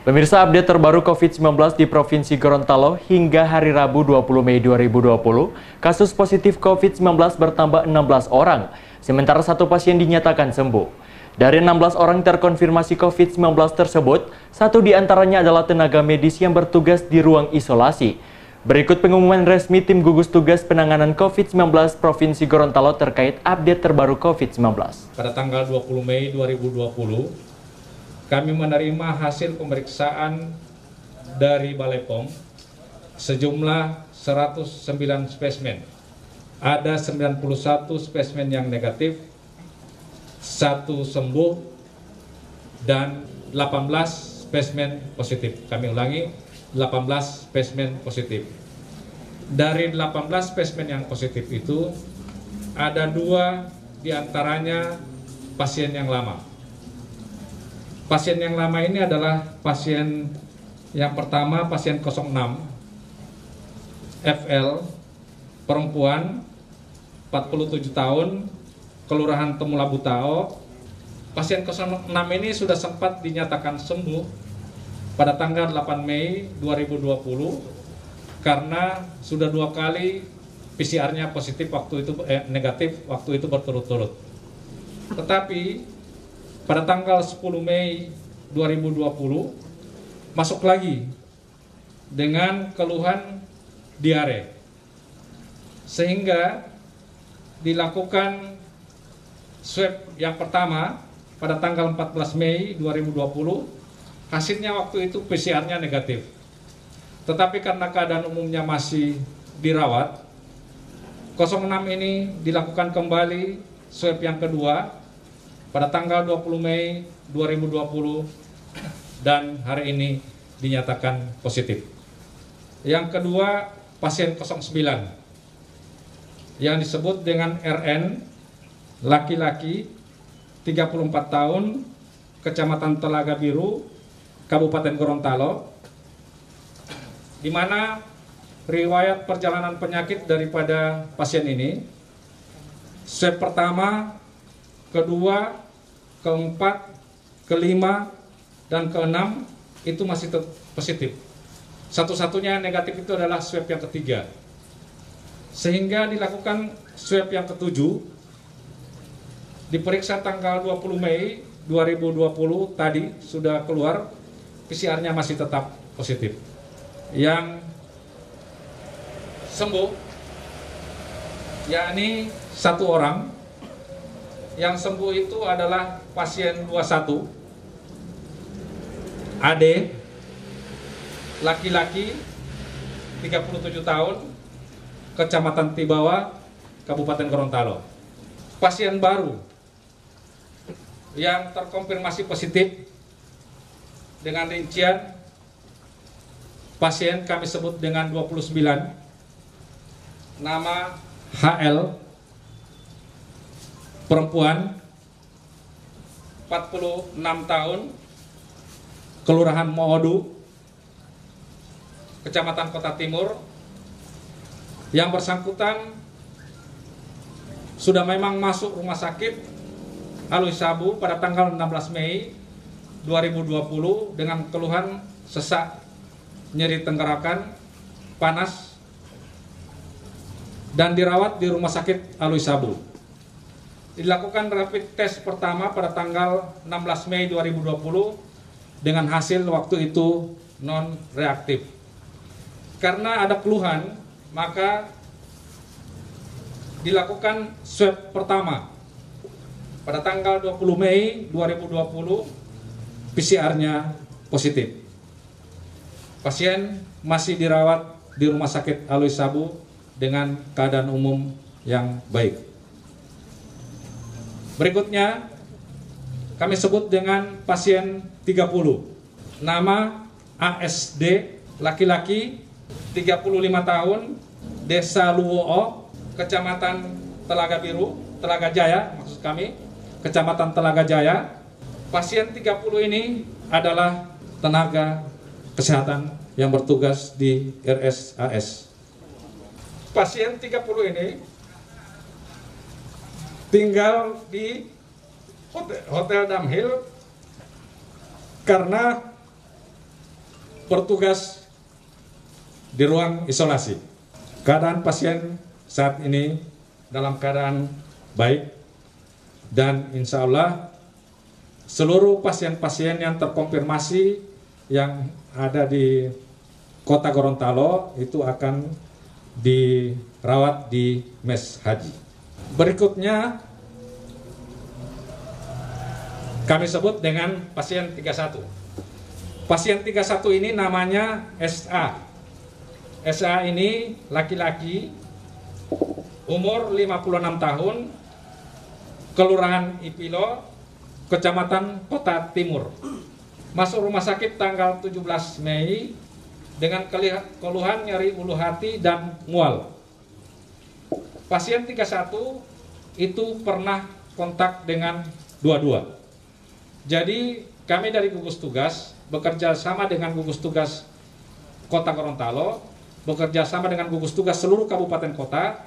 Pemirsa, update terbaru COVID-19 di Provinsi Gorontalo hingga hari Rabu 20 Mei 2020, kasus positif COVID-19 bertambah 16 orang, sementara satu pasien dinyatakan sembuh. Dari 16 orang terkonfirmasi COVID-19 tersebut, satu diantaranya adalah tenaga medis yang bertugas di ruang isolasi. Berikut pengumuman resmi tim gugus tugas penanganan COVID-19 Provinsi Gorontalo terkait update terbaru COVID-19. Pada tanggal 20 Mei 2020, kami menerima hasil pemeriksaan dari Balai POM sejumlah 109 spesimen. Ada 91 spesimen yang negatif, 1 sembuh, dan 18 spesimen positif. Kami ulangi, 18 spesimen positif. Dari 18 spesimen yang positif itu, ada 2 diantaranya pasien yang lama. Pasien yang lama ini adalah pasien yang pertama, pasien 06 FL, perempuan, 47 tahun, Kelurahan Temula Butao. Pasien 06 ini sudah sempat dinyatakan sembuh pada tanggal 8 Mei 2020 karena sudah 2 kali PCR-nya positif waktu itu negatif waktu itu berturut-turut. Tetapi pada tanggal 10 Mei 2020 masuk lagi dengan keluhan diare, sehingga dilakukan swab yang pertama pada tanggal 14 Mei 2020. Hasilnya waktu itu PCR-nya negatif, tetapi karena keadaan umumnya masih dirawat, 06 ini dilakukan kembali swab yang kedua pada tanggal 20 Mei 2020 dan hari ini dinyatakan positif. Yang kedua, pasien 09 yang disebut dengan RN, laki-laki, 34 tahun, Kecamatan Telaga Biru, Kabupaten Gorontalo, di mana riwayat perjalanan penyakit daripada pasien ini, swab pertama, kedua, keempat, kelima, dan keenam itu masih positif. Satu-satunya negatif itu adalah swab yang ketiga. Sehingga dilakukan swab yang ketujuh, diperiksa tanggal 20 Mei 2020 tadi sudah keluar, PCR-nya masih tetap positif. Yang sembuh, yakni 1 orang. Yang sembuh itu adalah pasien 21, AD, laki-laki, 37 tahun, Kecamatan Tibawa, Kabupaten Gorontalo. Pasien baru yang terkonfirmasi positif dengan rincian pasien kami sebut dengan 29, nama HL, perempuan, 46 tahun, Kelurahan Mohodu, Kecamatan Kota Timur. Yang bersangkutan sudah memang masuk rumah sakit Alui Sabu pada tanggal 16 Mei 2020 dengan keluhan sesak, nyeri tenggorokan, panas, dan dirawat di rumah sakit Alui Sabu. Dilakukan rapid test pertama pada tanggal 16 Mei 2020 dengan hasil waktu itu non-reaktif. Karena ada keluhan, maka dilakukan swab pertama pada tanggal 20 Mei 2020, PCR-nya positif. Pasien masih dirawat di Rumah Sakit Alui Sabu dengan keadaan umum yang baik. Berikutnya, kami sebut dengan pasien 30. Nama ASD, laki-laki, 35 tahun, Desa Luwo'o, Kecamatan Telaga Biru, Telaga Jaya, maksud kami, Kecamatan Telaga Jaya. Pasien 30 ini adalah tenaga kesehatan yang bertugas di RSAS. Pasien 30 ini tinggal di Hotel Damhil karena bertugas di ruang isolasi. Keadaan pasien saat ini dalam keadaan baik dan insya Allah seluruh pasien-pasien yang terkonfirmasi yang ada di Kota Gorontalo itu akan dirawat di Mes Haji. Berikutnya kami sebut dengan pasien 31. Pasien 31 ini namanya SA. SA ini laki-laki, umur 56 tahun, Kelurahan Ipilo, Kecamatan Kota Timur. Masuk rumah sakit tanggal 17 Mei dengan keluhan nyeri ulu hati dan mual. Pasien 31 itu pernah kontak dengan 22. Jadi kami dari gugus tugas bekerja sama dengan gugus tugas Kota Gorontalo, bekerja sama dengan gugus tugas seluruh kabupaten kota,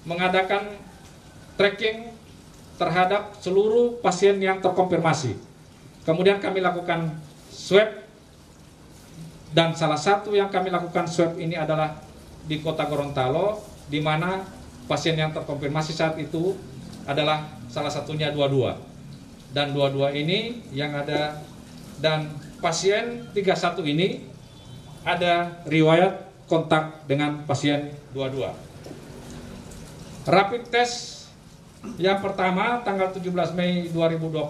mengadakan tracking terhadap seluruh pasien yang terkonfirmasi. Kemudian kami lakukan swab, dan salah satu yang kami lakukan swab ini adalah di Kota Gorontalo, di mana pasien yang terkonfirmasi saat itu adalah salah satunya 22. Dan 22 ini yang ada, dan pasien 31 ini ada riwayat kontak dengan pasien 22. Rapid test yang pertama tanggal 17 Mei 2020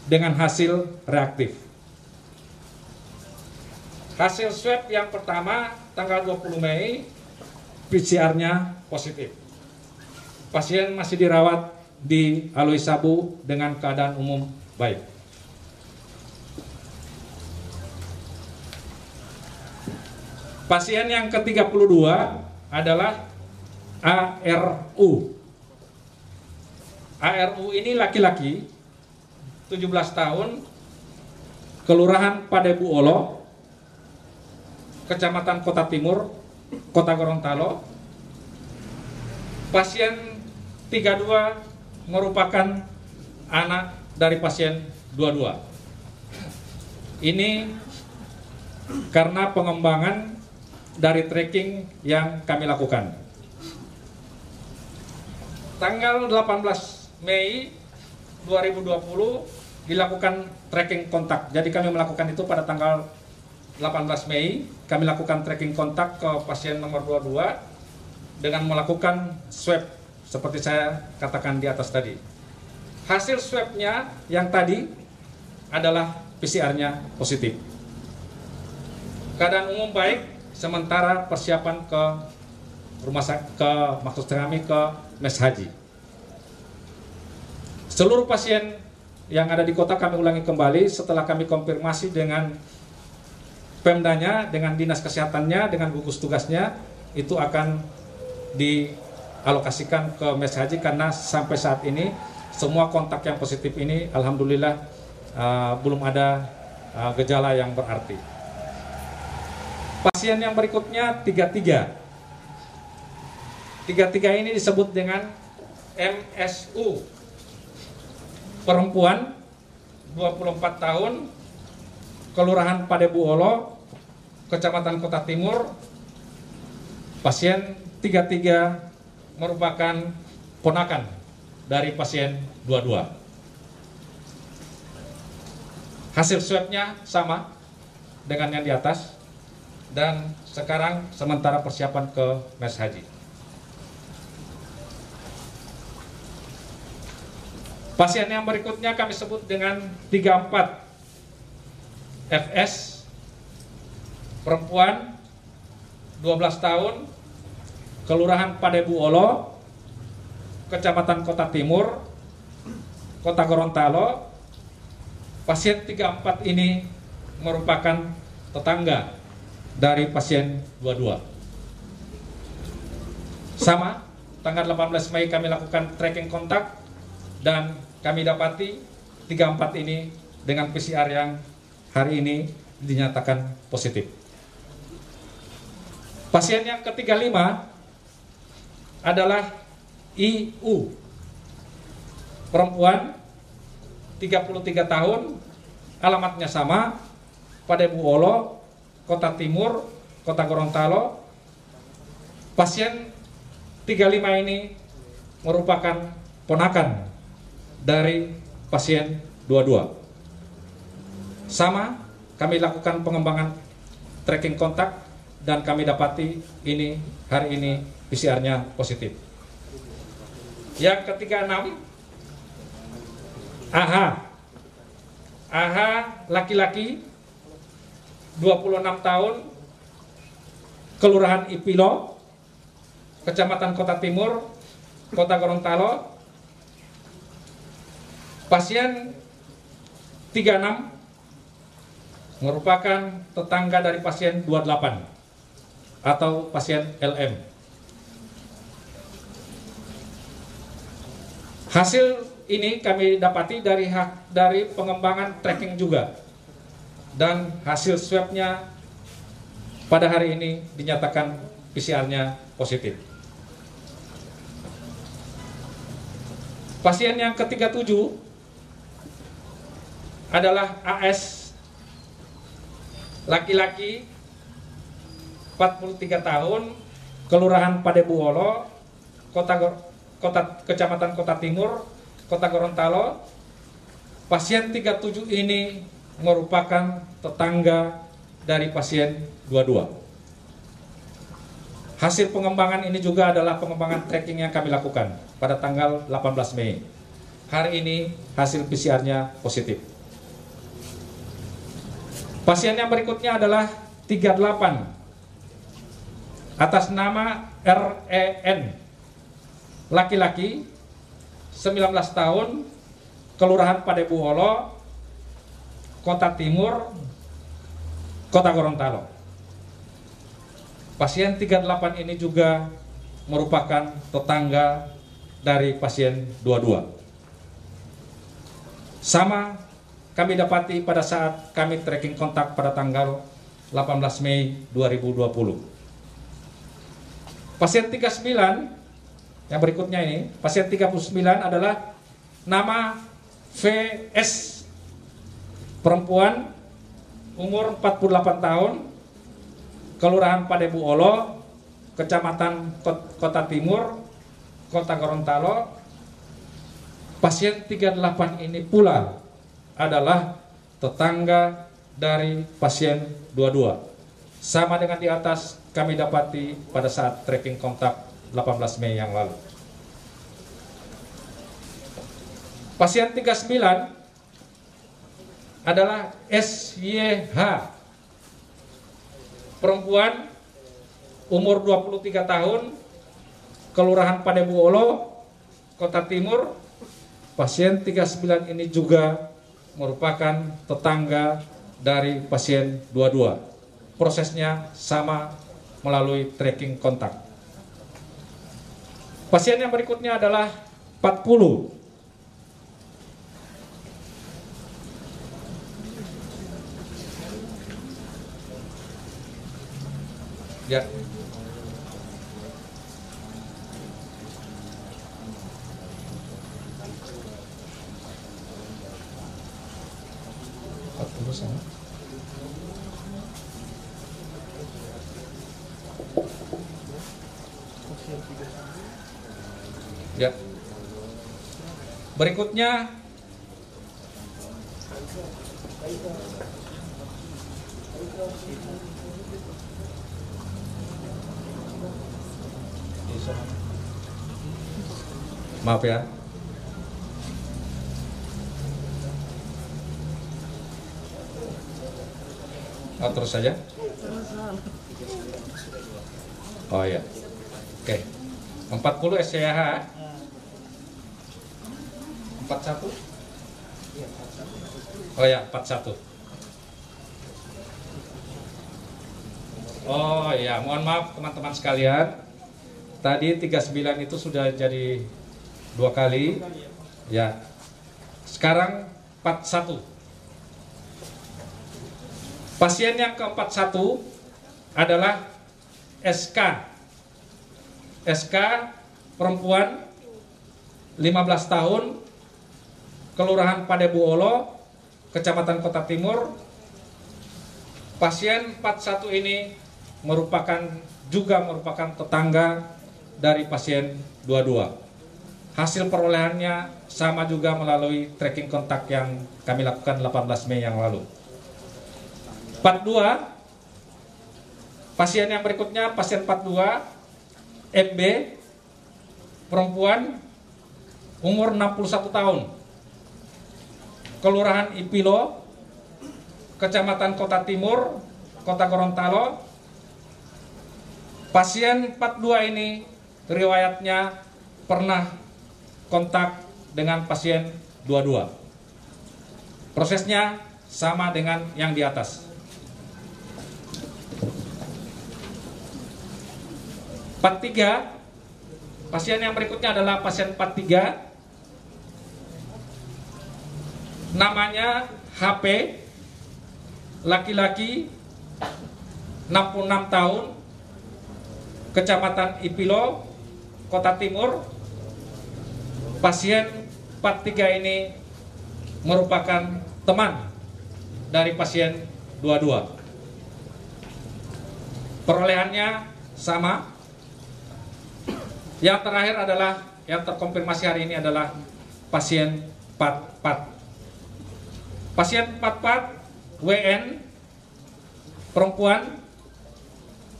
dengan hasil reaktif. Hasil swab yang pertama tanggal 20 Mei PCR-nya positif. Pasien masih dirawat di Aloi Sabu dengan keadaan umum baik. Pasien yang ke-32 adalah ARU. ARU ini laki-laki, 17 tahun, Kelurahan Padebu Olo, Kecamatan Kota Timur, Kota Gorontalo. Pasien 32 merupakan anak dari pasien 22. Ini karena pengembangan dari tracking yang kami lakukan. Tanggal 18 Mei 2020 dilakukan tracking kontak. Jadi kami melakukan itu pada tanggal 18 Mei, kami lakukan tracking kontak ke pasien nomor 22 dengan melakukan swab seperti saya katakan di atas tadi. Hasil swabnya yang tadi adalah PCR-nya positif. Keadaan umum baik, sementara persiapan ke rumah sakit, maksud kami ke Mes Haji. Seluruh pasien yang ada di kota kami ulangi kembali setelah kami konfirmasi dengan Pemdanya, dengan dinas kesehatannya, dengan gugus tugasnya, itu akan dialokasikan ke Mes Haji karena sampai saat ini semua kontak yang positif ini alhamdulillah belum ada gejala yang berarti. Pasien yang berikutnya 33. 33 ini disebut dengan MSU. Perempuan 24 tahun, Kelurahan Padebu Olo, Kecamatan Kota Timur. Pasien 33 merupakan ponakan dari pasien 22. Hasil swabnya sama dengan yang di atas, dan sekarang sementara persiapan ke Mes Haji. Pasien yang berikutnya kami sebut dengan 34 FS, perempuan 12 tahun, Kelurahan Padebu Olo, Kecamatan Kota Timur, Kota Gorontalo. Pasien 34 ini merupakan tetangga dari pasien 22. Sama, tanggal 18 Mei kami lakukan tracking kontak dan kami dapati 34 ini dengan PCR yang hari ini dinyatakan positif. Pasien yang ke-35 adalah IU, perempuan 33 tahun, alamatnya sama, Padebu Olo, Kota Timur, Kota Gorontalo. Pasien 35 ini merupakan ponakan dari pasien 22. Sama, kami lakukan pengembangan tracking kontak dan kami dapati ini hari ini PCR-nya positif. Yang ketiga 6, AH laki-laki 26 tahun, Kelurahan Ipilo, Kecamatan Kota Timur, Kota Gorontalo. Pasien 36 merupakan tetangga dari pasien 28 atau pasien LM. Hasil ini kami dapati dari pengembangan tracking juga, dan hasil swabnya pada hari ini dinyatakan PCR-nya positif. Pasien yang ke-37 adalah AS, laki-laki 43 tahun, Kelurahan Padebuolo, Kecamatan Kota Timur, Kota Gorontalo. Pasien 37 ini merupakan tetangga dari pasien 22. Hasil pengembangan ini juga adalah pengembangan tracking yang kami lakukan pada tanggal 18 Mei. Hari ini hasil PCR-nya positif. Pasien yang berikutnya adalah 38 atas nama REN, laki-laki 19 tahun, Kelurahan Padebuolo, Kota Timur, Kota Gorontalo. Pasien 38 ini juga merupakan tetangga dari pasien 22. Sama kami dapati pada saat kami tracking kontak pada tanggal 18 Mei 2020. Pasien 39 yang berikutnya ini, pasien 39 adalah nama VS, perempuan, umur 48 tahun, Kelurahan Padebuolo, Kecamatan Kota Timur, Kota Gorontalo. Pasien 38 ini pula adalah tetangga dari pasien 22. Sama dengan di atas kami dapati pada saat tracking kontak 18 Mei yang lalu. Pasien 39 adalah SYH, perempuan, umur 23 tahun, Kelurahan Padebuolo, Kota Timur. Pasien 39 ini juga merupakan tetangga dari pasien 22. Prosesnya sama melalui tracking kontak. Pasien yang berikutnya adalah 40. Ya. Ya. Berikutnya maaf ya. Oh, terus saja. Oh ya. Oke. 40 SCH. 41. Oh ya, 41. Oh ya, mohon maaf teman-teman sekalian. Tadi 39 itu sudah jadi 2 kali. Ya. Sekarang 41. Pasien yang ke-41 adalah SK. SK perempuan 15 tahun, Kelurahan Padebuolo, Kecamatan Kota Timur, Pasien 41 ini juga merupakan tetangga dari pasien 22. Hasil perolehannya sama juga melalui tracking kontak yang kami lakukan 18 Mei yang lalu. 42, pasien yang berikutnya, pasien 42, MB, perempuan, umur 61 tahun, Kelurahan Ipilo, Kecamatan Kota Timur, Kota Gorontalo. Pasien 42 ini riwayatnya pernah kontak dengan pasien 22. Prosesnya sama dengan yang di atas. 43, pasien yang berikutnya adalah pasien 43. Namanya HP, laki-laki, 66 tahun, Kecamatan Ipilo, Kota Timur. Pasien 43 ini merupakan teman dari pasien 22. Perolehannya sama. Yang terakhir adalah, yang terkonfirmasi hari ini adalah pasien 44. Pasien 44 WN, perempuan,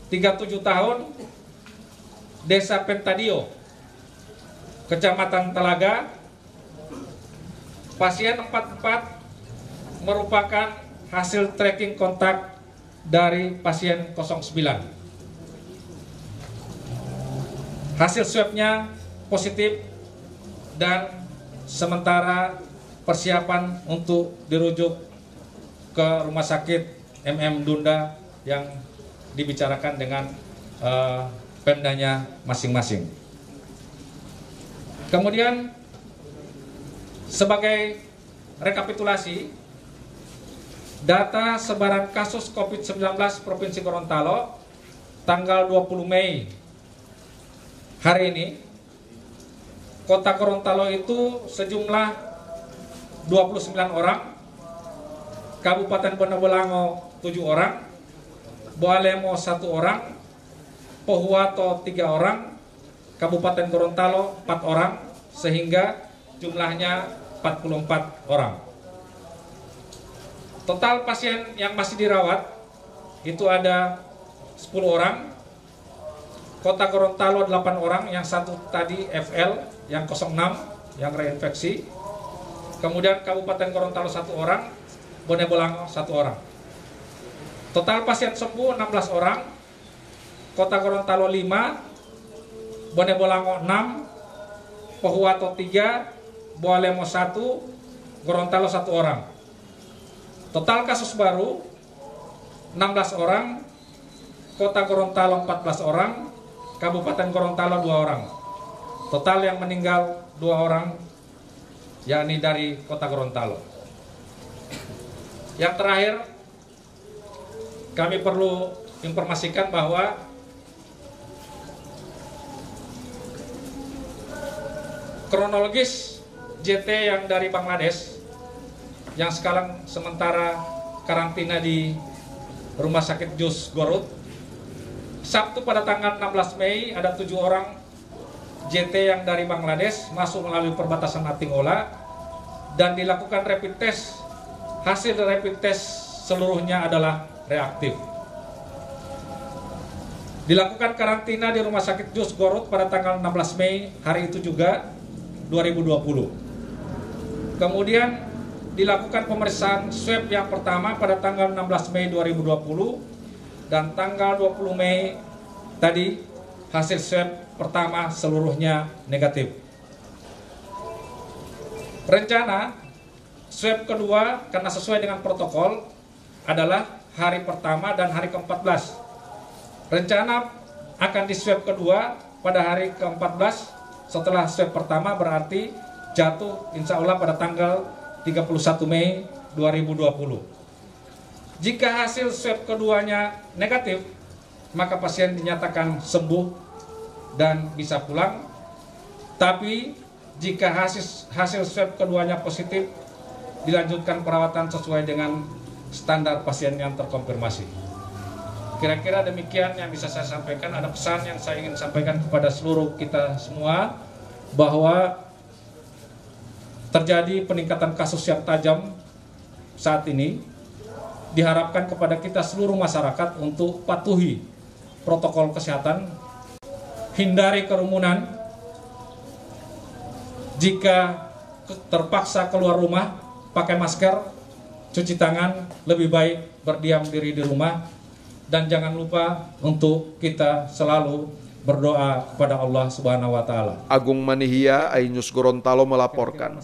37 tahun, Desa Pentadio, Kecamatan Telaga. Pasien 44 merupakan hasil tracking kontak dari pasien 09. Hasil swabnya positif dan sementara persiapan untuk dirujuk ke rumah sakit MM Dunda yang dibicarakan dengan Pemdanya masing-masing. Kemudian sebagai rekapitulasi data sebaran kasus COVID-19 Provinsi Gorontalo tanggal 20 Mei hari ini, Kota Gorontalo itu sejumlah 29 orang, Kabupaten Bonebolango 7 orang, Boalemo 1 orang, Pohuwato 3 orang, Kabupaten Gorontalo 4 orang, sehingga jumlahnya 44 orang. Total pasien yang masih dirawat itu ada 10 orang, Kota Gorontalo 8 orang, yang satu tadi FL, yang 06, yang reinfeksi. Kemudian Kabupaten Gorontalo 1 orang, Bonebolango 1 orang. Total pasien sembuh 16 orang, Kota Gorontalo 5, Bonebolango 6, Pohuwato 3, Boalemo 1, Gorontalo 1 orang. Total kasus baru 16 orang, Kota Gorontalo 14 orang, Kabupaten Gorontalo 2 orang. Total yang meninggal 2 orang, yakni dari Kota Gorontalo. Yang terakhir, kami perlu informasikan bahwa kronologis JT yang dari Bangladesh yang sekarang sementara karantina di Rumah Sakit JUS Gorut, Sabtu pada tanggal 16 Mei ada 7 orang JT yang dari Bangladesh masuk melalui perbatasan Atingola dan dilakukan rapid test. Hasil rapid test seluruhnya adalah reaktif. Dilakukan karantina di Rumah Sakit JUS Gorut pada tanggal 16 Mei hari itu juga 2020. Kemudian dilakukan pemeriksaan swab yang pertama pada tanggal 16 Mei 2020 dan tanggal 20 Mei tadi hasil swab pertama seluruhnya negatif. Rencana swab kedua karena sesuai dengan protokol adalah hari pertama dan hari ke-14. Rencana akan di swab kedua pada hari ke-14 setelah swab pertama, berarti jatuh insya Allah pada tanggal 31 Mei 2020. Jika hasil swab keduanya negatif, maka pasien dinyatakan sembuh dan bisa pulang. Tapi jika hasil swab keduanya positif, dilanjutkan perawatan sesuai dengan standar pasien yang terkonfirmasi. Kira-kira demikian yang bisa saya sampaikan. Ada pesan yang saya ingin sampaikan kepada seluruh kita semua, bahwa terjadi peningkatan kasus yang tajam saat ini. Diharapkan kepada kita seluruh masyarakat untuk patuhi protokol kesehatan, hindari kerumunan. Jika terpaksa keluar rumah, pakai masker, cuci tangan, lebih baik berdiam diri di rumah. Dan jangan lupa untuk kita selalu berdoa kepada Allah Subhanahu wa Ta'ala. Agung Manihia, Ainus Gorontalo melaporkan.